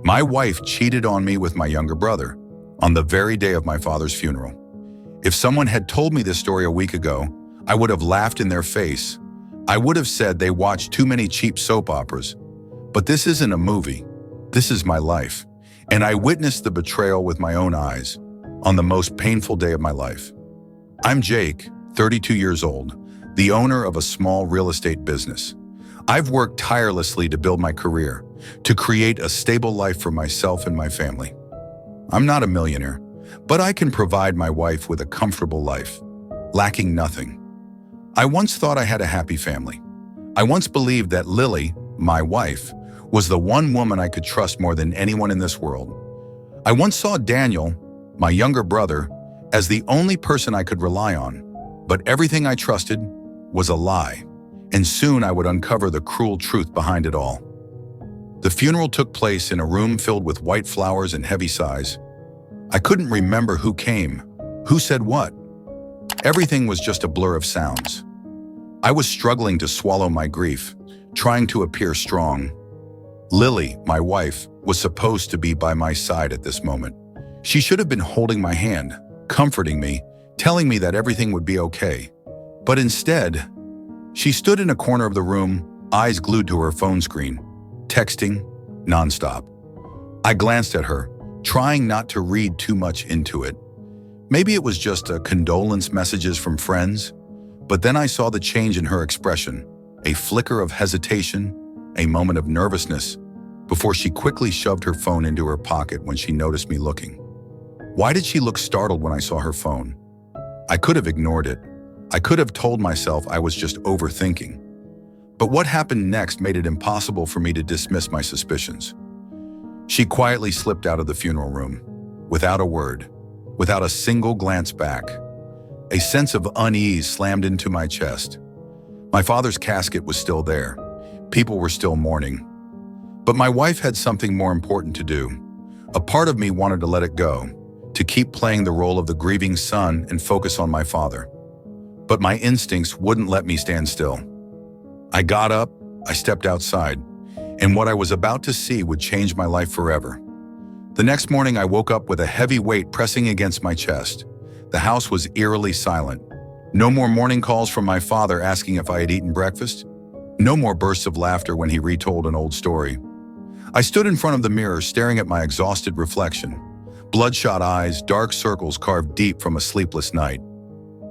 My wife cheated on me with my younger brother on the very day of my father's funeral. If someone had told me this story a week ago, I would have laughed in their face. I would have said they watched too many cheap soap operas. But this isn't a movie. This is my life. And I witnessed the betrayal with my own eyes on the most painful day of my life. I'm Jake, 32 years old, the owner of a small real estate business. I've worked tirelessly to build my career, to create a stable life for myself and my family. I'm not a millionaire, but I can provide my wife with a comfortable life, lacking nothing. I once thought I had a happy family. I once believed that Lily, my wife, was the one woman I could trust more than anyone in this world. I once saw Daniel, my younger brother, as the only person I could rely on, but everything I trusted was a lie, and soon I would uncover the cruel truth behind it all. The funeral took place in a room filled with white flowers and heavy sighs. I couldn't remember who came, who said what. Everything was just a blur of sounds. I was struggling to swallow my grief, trying to appear strong. Lily, my wife, was supposed to be by my side at this moment. She should have been holding my hand, comforting me, telling me that everything would be okay. But instead, she stood in a corner of the room, eyes glued to her phone screen, texting nonstop. I glanced at her, trying not to read too much into it. Maybe it was just condolence messages from friends, but then I saw the change in her expression, a flicker of hesitation, a moment of nervousness, before she quickly shoved her phone into her pocket when she noticed me looking. Why did she look startled when I saw her phone? I could have ignored it. I could have told myself I was just overthinking. But what happened next made it impossible for me to dismiss my suspicions. She quietly slipped out of the funeral room, without a word, without a single glance back. A sense of unease slammed into my chest. My father's casket was still there. People were still mourning. But my wife had something more important to do. A part of me wanted to let it go, to keep playing the role of the grieving son and focus on my father. But my instincts wouldn't let me stand still. I got up, I stepped outside, and what I was about to see would change my life forever. The next morning, I woke up with a heavy weight pressing against my chest. The house was eerily silent. No more morning calls from my father asking if I had eaten breakfast. No more bursts of laughter when he retold an old story. I stood in front of the mirror staring at my exhausted reflection. Bloodshot eyes, dark circles carved deep from a sleepless night.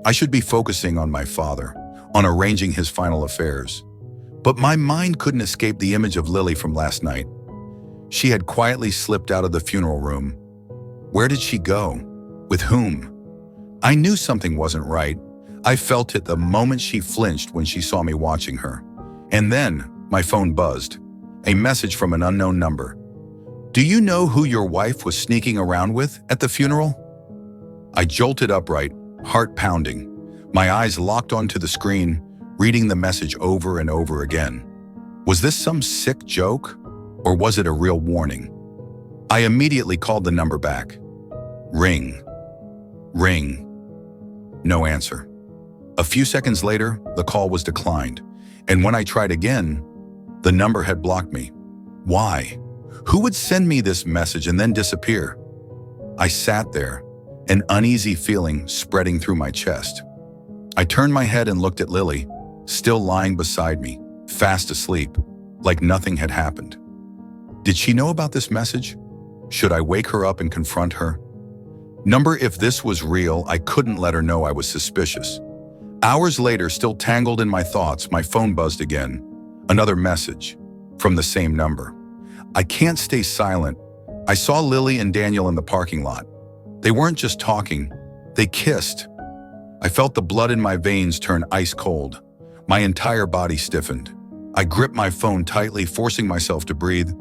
I should be focusing on my father, on arranging his final affairs. But my mind couldn't escape the image of Lily from last night. She had quietly slipped out of the funeral room. Where did she go? With whom? I knew something wasn't right. I felt it the moment she flinched when she saw me watching her. And then, my phone buzzed. A message from an unknown number. Do you know who your wife was sneaking around with at the funeral? I jolted upright, heart pounding. My eyes locked onto the screen, reading the message over and over again. Was this some sick joke, or was it a real warning? I immediately called the number back. Ring. Ring. No answer. A few seconds later, the call was declined, and when I tried again, the number had blocked me. Why? Who would send me this message and then disappear? I sat there, an uneasy feeling spreading through my chest. I turned my head and looked at Lily, still lying beside me, fast asleep, like nothing had happened. Did she know about this message? Should I wake her up and confront her? If this was real, I couldn't let her know I was suspicious. Hours later, still tangled in my thoughts, my phone buzzed again. Another message from the same number. I can't stay silent. I saw Lily and Daniel in the parking lot. They weren't just talking, they kissed. I felt the blood in my veins turn ice cold. My entire body stiffened. I gripped my phone tightly, forcing myself to breathe,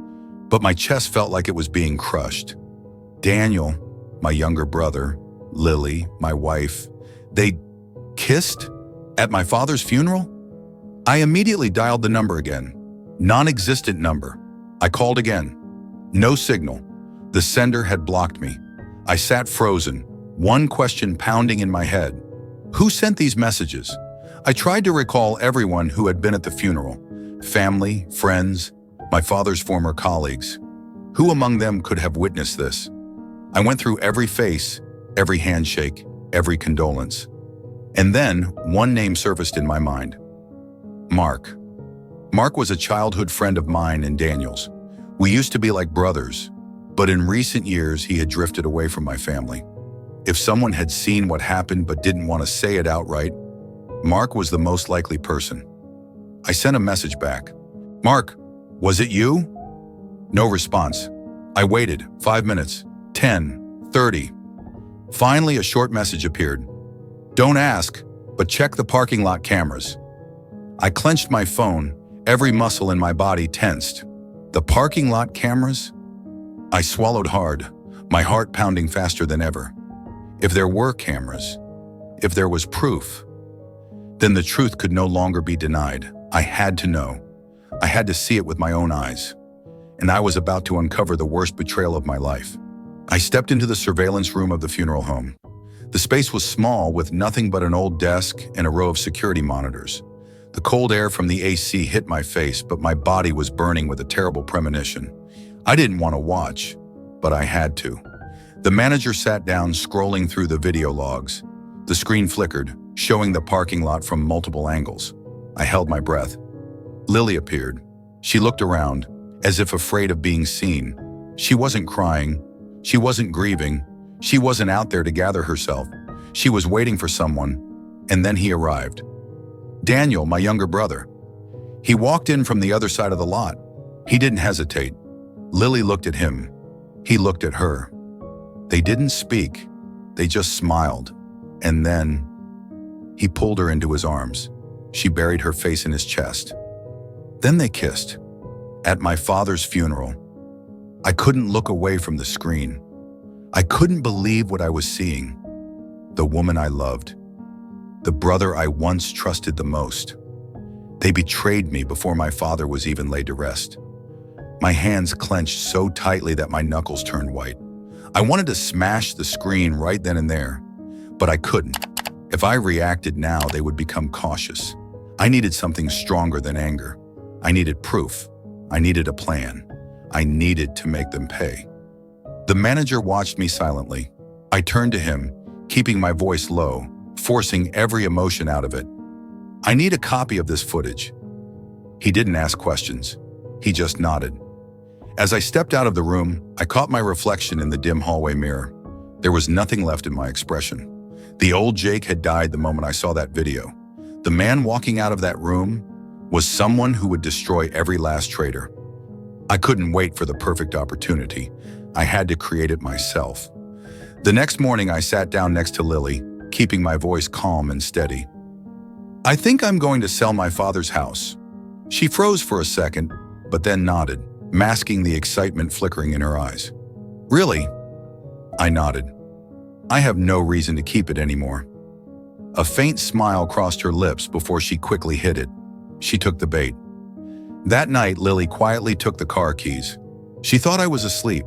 but my chest felt like it was being crushed. Daniel, my younger brother, Lily, my wife, they kissed at my father's funeral? I immediately dialed the number again. Non-existent number. I called again. No signal. The sender had blocked me. I sat frozen, one question pounding in my head. Who sent these messages? I tried to recall everyone who had been at the funeral. Family, friends, my father's former colleagues. Who among them could have witnessed this? I went through every face, every handshake, every condolence. And then one name surfaced in my mind. Mark. Mark was a childhood friend of mine and Daniel's. We used to be like brothers, but in recent years he had drifted away from my family. If someone had seen what happened but didn't want to say it outright, Mark was the most likely person. I sent a message back. Mark, was it you? No response. I waited 5 minutes, 10, 30. Finally, a short message appeared. Don't ask, but check the parking lot cameras. I clenched my phone, every muscle in my body tensed. The parking lot cameras? I swallowed hard, my heart pounding faster than ever. If there were cameras, if there was proof, then the truth could no longer be denied. I had to know. I had to see it with my own eyes. And I was about to uncover the worst betrayal of my life. I stepped into the surveillance room of the funeral home. The space was small, with nothing but an old desk and a row of security monitors. The cold air from the AC hit my face, but my body was burning with a terrible premonition. I didn't want to watch, but I had to. The manager sat down, scrolling through the video logs. The screen flickered, showing the parking lot from multiple angles. I held my breath. Lily appeared. She looked around, as if afraid of being seen. She wasn't crying. She wasn't grieving. She wasn't out there to gather herself. She was waiting for someone, and then he arrived. Daniel, my younger brother. He walked in from the other side of the lot. He didn't hesitate. Lily looked at him. He looked at her. They didn't speak. They just smiled. And then he pulled her into his arms. She buried her face in his chest. Then they kissed. At my father's funeral, I couldn't look away from the screen. I couldn't believe what I was seeing. The woman I loved. The brother I once trusted the most. They betrayed me before my father was even laid to rest. My hands clenched so tightly that my knuckles turned white. I wanted to smash the screen right then and there, but I couldn't. If I reacted now, they would become cautious. I needed something stronger than anger. I needed proof. I needed a plan. I needed to make them pay. The manager watched me silently. I turned to him, keeping my voice low, forcing every emotion out of it. I need a copy of this footage. He didn't ask questions. He just nodded. As I stepped out of the room, I caught my reflection in the dim hallway mirror. There was nothing left in my expression. The old Jake had died the moment I saw that video. The man walking out of that room was someone who would destroy every last traitor. I couldn't wait for the perfect opportunity. I had to create it myself. The next morning, I sat down next to Lily, keeping my voice calm and steady. I think I'm going to sell my father's house. She froze for a second, but then nodded, masking the excitement flickering in her eyes. Really? I nodded. I have no reason to keep it anymore. A faint smile crossed her lips before she quickly hid it. She took the bait. That night, Lily quietly took the car keys. She thought I was asleep,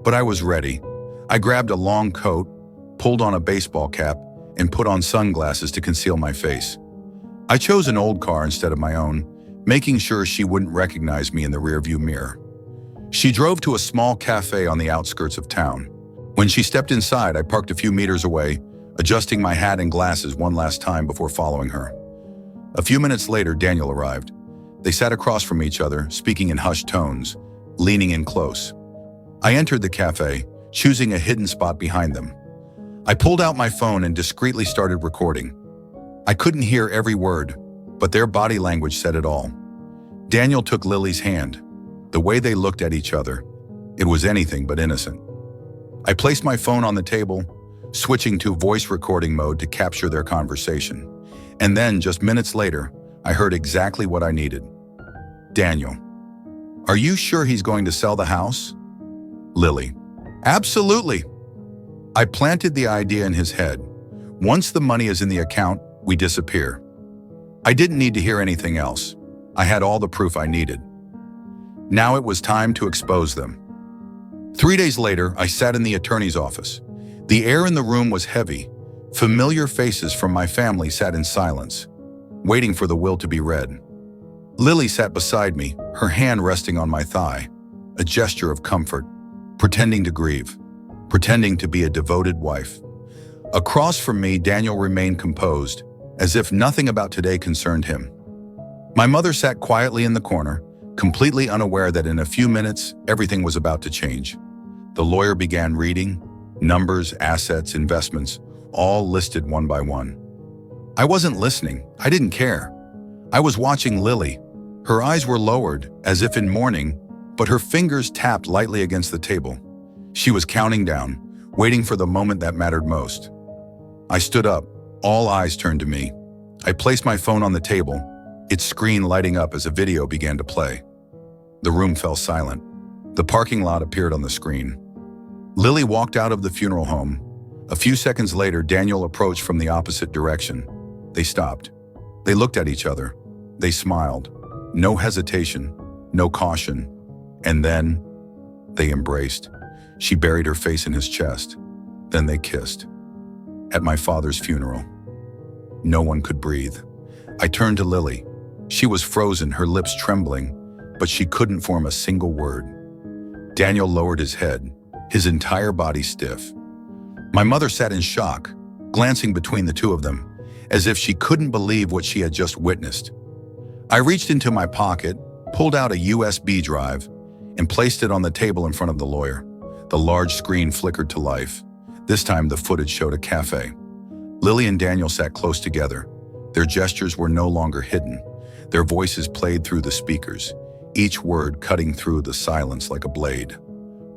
but I was ready. I grabbed a long coat, pulled on a baseball cap, and put on sunglasses to conceal my face. I chose an old car instead of my own, making sure she wouldn't recognize me in the rearview mirror. She drove to a small cafe on the outskirts of town. When she stepped inside, I parked a few meters away, adjusting my hat and glasses one last time before following her. A few minutes later, Daniel arrived. They sat across from each other, speaking in hushed tones, leaning in close. I entered the cafe, choosing a hidden spot behind them. I pulled out my phone and discreetly started recording. I couldn't hear every word, but their body language said it all. Daniel took Lily's hand. The way they looked at each other, it was anything but innocent. I placed my phone on the table, switching to voice recording mode to capture their conversation. And then, just minutes later, I heard exactly what I needed. Daniel, are you sure he's going to sell the house? Lily, absolutely. I planted the idea in his head. Once the money is in the account, we disappear. I didn't need to hear anything else. I had all the proof I needed. Now it was time to expose them. 3 days later, I sat in the attorney's office. The air in the room was heavy. Familiar faces from my family sat in silence, waiting for the will to be read. Lily sat beside me, her hand resting on my thigh. a gesture of comfort, pretending to grieve, pretending to be a devoted wife. Across from me, Daniel remained composed, as if nothing about today concerned him. My mother sat quietly in the corner, completely unaware that in a few minutes, everything was about to change. The lawyer began reading, numbers, assets, investments, all listed one by one. I wasn't listening. I didn't care. I was watching Lily. Her eyes were lowered, as if in mourning, but her fingers tapped lightly against the table. She was counting down, waiting for the moment that mattered most. I stood up. All eyes turned to me. I placed my phone on the table, its screen lighting up as a video began to play. The room fell silent. The parking lot appeared on the screen. Lily walked out of the funeral home. A few seconds later, Daniel approached from the opposite direction. They stopped. They looked at each other. They smiled. No hesitation, no caution. And then, they embraced. She buried her face in his chest. Then they kissed. At my father's funeral. No one could breathe. I turned to Lily. She was frozen, her lips trembling, but she couldn't form a single word. Daniel lowered his head, his entire body stiff. My mother sat in shock, glancing between the two of them, as if she couldn't believe what she had just witnessed. I reached into my pocket, pulled out a USB drive, and placed it on the table in front of the lawyer. The large screen flickered to life. This time the footage showed a cafe. Lily and Daniel sat close together. Their gestures were no longer hidden. Their voices played through the speakers, each word cutting through the silence like a blade.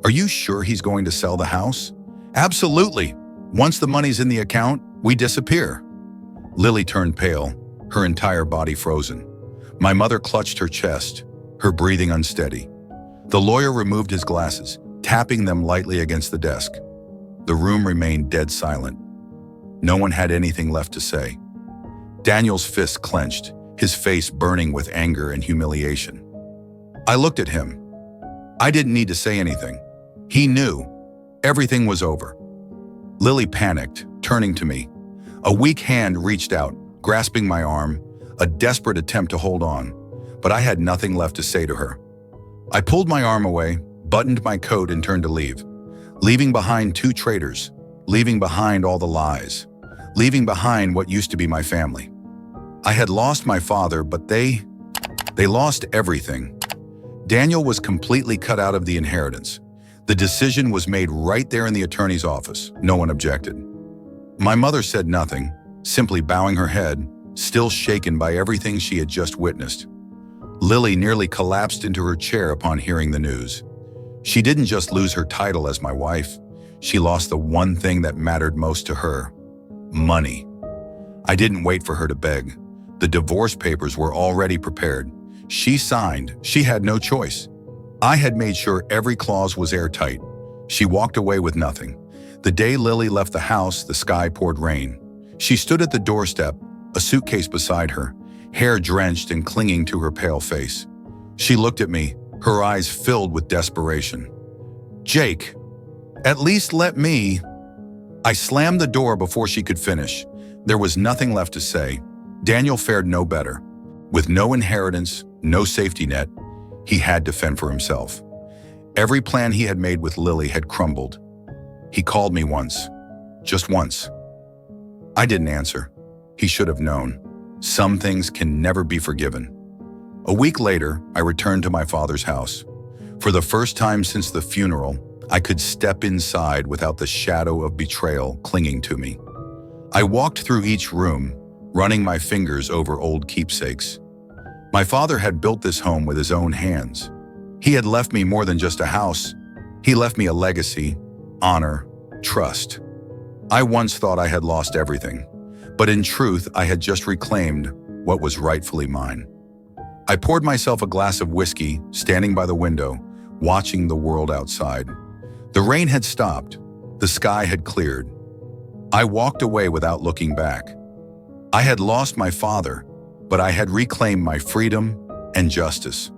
"Are you sure he's going to sell the house?" "Absolutely. Once the money's in the account, we disappear." Lily turned pale, her entire body frozen. My mother clutched her chest, her breathing unsteady. The lawyer removed his glasses, tapping them lightly against the desk. The room remained dead silent. No one had anything left to say. Daniel's fists clenched, his face burning with anger and humiliation. I looked at him. I didn't need to say anything. He knew. Everything was over. Lily panicked, turning to me. A weak hand reached out, grasping my arm, a desperate attempt to hold on, but I had nothing left to say to her. I pulled my arm away, buttoned my coat, and turned to leave, leaving behind two traitors, leaving behind all the lies, leaving behind what used to be my family. I had lost my father, but they lost everything. Daniel was completely cut out of the inheritance. The decision was made right there in the attorney's office. No one objected. My mother said nothing, simply bowing her head, still shaken by everything she had just witnessed. Lily nearly collapsed into her chair upon hearing the news. She didn't just lose her title as my wife, she lost the one thing that mattered most to her: money. I didn't wait for her to beg. The divorce papers were already prepared. She signed. She had no choice. I had made sure every clause was airtight. She walked away with nothing. The day Lily left the house, the sky poured rain. She stood at the doorstep, a suitcase beside her, hair drenched and clinging to her pale face. She looked at me, her eyes filled with desperation. "Jake, at least let me..." I slammed the door before she could finish. There was nothing left to say. Daniel fared no better. With no inheritance, no safety net, he had to fend for himself. Every plan he had made with Lily had crumbled. He called me once. Just once. I didn't answer. He should have known. Some things can never be forgiven. A week later, I returned to my father's house. For the first time since the funeral, I could step inside without the shadow of betrayal clinging to me. I walked through each room, running my fingers over old keepsakes. My father had built this home with his own hands. He had left me more than just a house. He left me a legacy, honor, trust. I once thought I had lost everything, but in truth, I had just reclaimed what was rightfully mine. I poured myself a glass of whiskey, standing by the window, watching the world outside. The rain had stopped. The sky had cleared. I walked away without looking back. I had lost my father, but I had reclaimed my freedom and justice.